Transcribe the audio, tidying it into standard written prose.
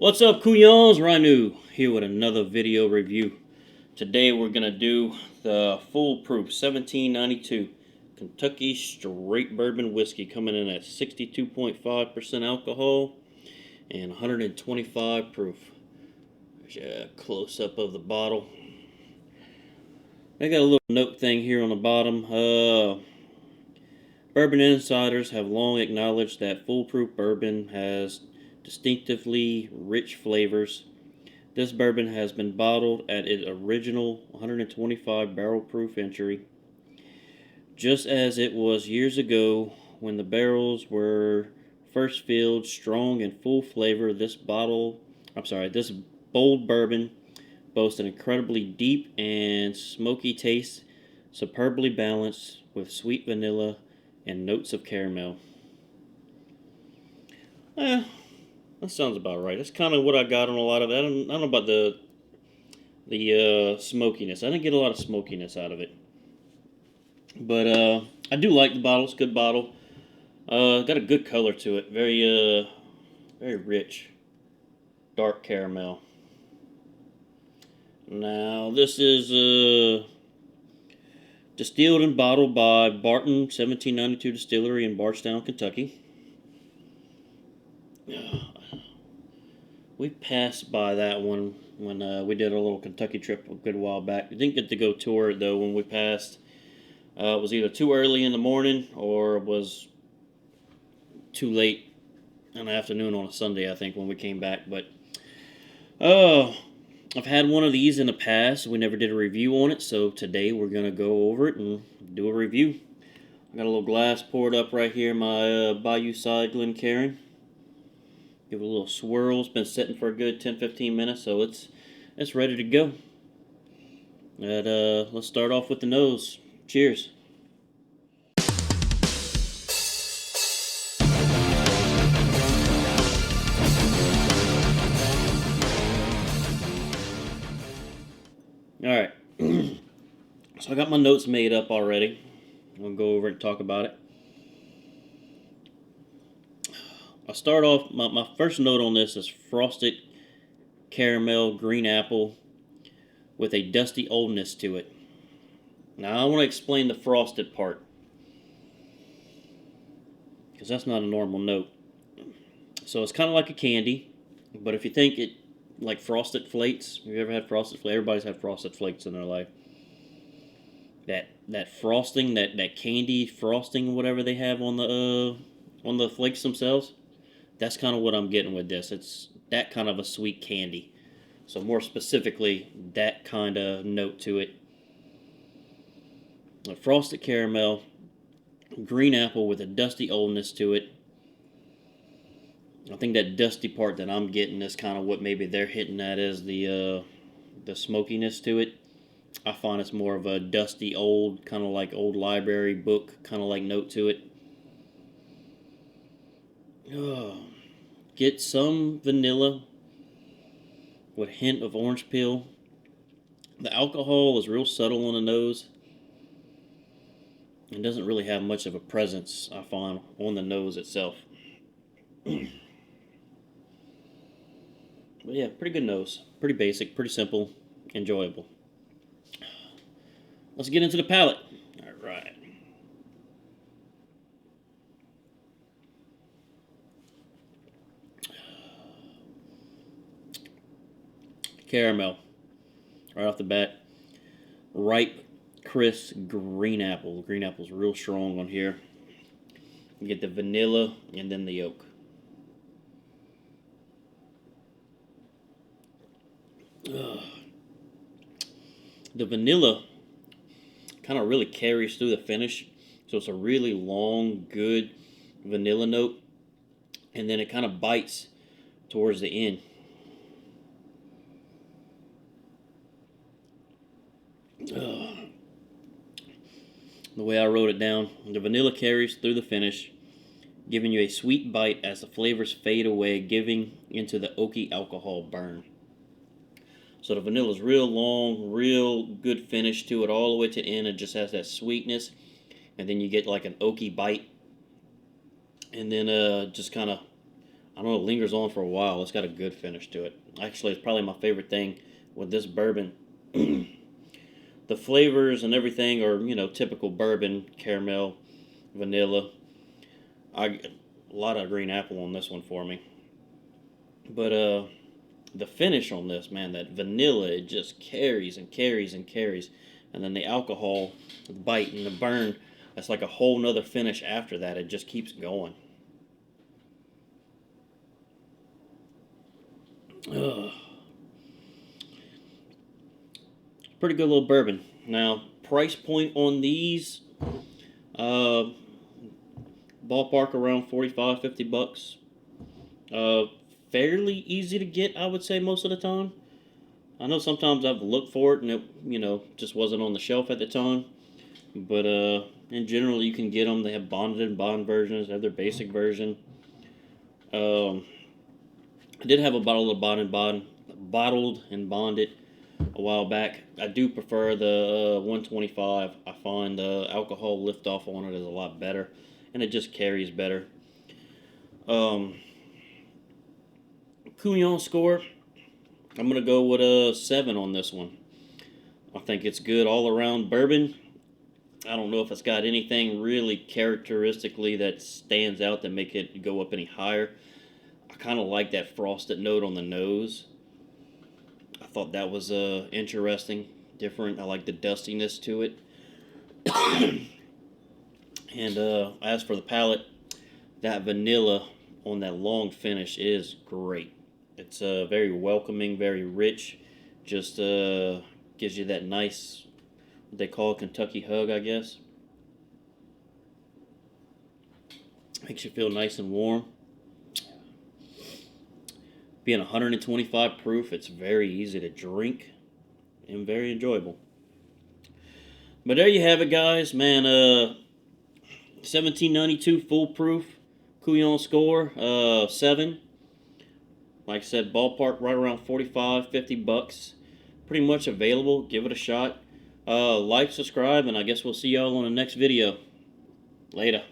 What's up, Couyons? Ranu here with another video review. Today we're gonna do the Foolproof 1792 Kentucky Straight Bourbon Whiskey, coming in at 62.5% alcohol and 125 proof. There's a close up of the bottle. I got a little note thing here on the bottom. Bourbon insiders have long acknowledged that Foolproof bourbon has distinctively rich flavors. This bourbon has been bottled at its original 125 barrel proof entry, just as it was years ago when the barrels were first filled. Strong and full flavor. This bold bourbon boasts an incredibly deep and smoky taste, superbly balanced with sweet vanilla and notes of caramel. That sounds about right. That's kind of what I got on a lot of that. I don't know about the smokiness. I didn't get a lot of smokiness out of it, but I do like the bottle. It's a good bottle. Got a good color to it. Very rich, dark caramel. Now this is distilled and bottled by Barton 1792 Distillery in Bardstown, Kentucky. We passed by that one when we did a little Kentucky trip a good while back. We didn't get to go tour it, though, when we passed. It was either too early in the morning or it was too late in the afternoon on a Sunday, I think, when we came back. But I've had one of these in the past. We never did a review on it, so today we're going to go over it and do a review. I got a little glass poured up right here in my Bayou Side Glencairn. Give it a little swirl. It's been sitting for a good 10-15 minutes, so it's ready to go. Let's start off with the nose. Cheers. Alright. So I got my notes made up already. I'll go over and talk about it. I'll start off, my first note on this is frosted caramel green apple with a dusty oldness to it. Now I want to explain the frosted part, because that's not a normal note. So it's kind of like a candy, but if you think it like Frosted Flakes, have you ever had Frosted Flakes? Everybody's had Frosted Flakes in their life. That frosting, that candy frosting, whatever they have on the flakes themselves. That's kind of what I'm getting with this. It's that kind of a sweet candy. So more specifically, that kind of note to it. A frosted caramel, green apple with a dusty oldness to it. I think that dusty part that I'm getting is kind of what maybe they're hitting at as the smokiness to it. I find it's more of a dusty old, kind of like old library book, kind of like note to it. Get some vanilla with a hint of orange peel. The alcohol is real subtle on the nose. It doesn't really have much of a presence, I find, on the nose itself. But yeah, pretty good nose. Pretty basic, pretty simple, enjoyable. Let's get into the palate. All right. Caramel, right off the bat. Ripe, crisp green apple. Green apple's real strong on here. You get the vanilla and then the yolk. The vanilla kind of really carries through the finish, so it's a really long, good vanilla note, and then it kind of bites towards the end. The way I wrote it down, the vanilla carries through the finish, giving you a sweet bite as the flavors fade away, giving into the oaky alcohol burn. So the vanilla is real long, real good finish to it all the way to the end. It just has that sweetness, and then you get like an oaky bite, and then just kind of I don't know, it lingers on for a while. It's got a good finish to it. Actually, it's probably my favorite thing with this bourbon. The flavors and everything are, typical bourbon, caramel, vanilla. A lot of green apple on this one for me. But the finish on this, man, that vanilla, it just carries and carries and carries. And then the alcohol, the bite and the burn, that's like a whole nother finish after that. It just keeps going. Ugh. Pretty good little bourbon. Now, price point on these, ballpark around 45, 50 bucks. Fairly easy to get, I would say, most of the time. I know sometimes I've looked for it and it, just wasn't on the shelf at the time. But in general, you can get them. They have bonded and bond versions. They have their basic version. I did have a bottle of bottled and bonded a while back. I do prefer the 125. I find the alcohol liftoff on it is a lot better, and it just carries better. Couyons score, I'm going to go with a 7 on this one. I think it's good all-around bourbon. I don't know if it's got anything really characteristically that stands out that make it go up any higher. I kind of like that frosted note on the nose. I thought that was interesting, different. I like the dustiness to it. And as for the palate, that vanilla on that long finish is great. It's very welcoming, very rich. Just gives you that nice, what they call a Kentucky hug, I guess. Makes you feel nice and warm. Being 125 proof, it's very easy to drink and very enjoyable. But there you have it, guys. Man, 1792 full proof Couyons score, 7. Like I said, ballpark right around 45, 50 bucks. Pretty much available. Give it a shot. Like, subscribe, and I guess we'll see y'all on the next video. Later.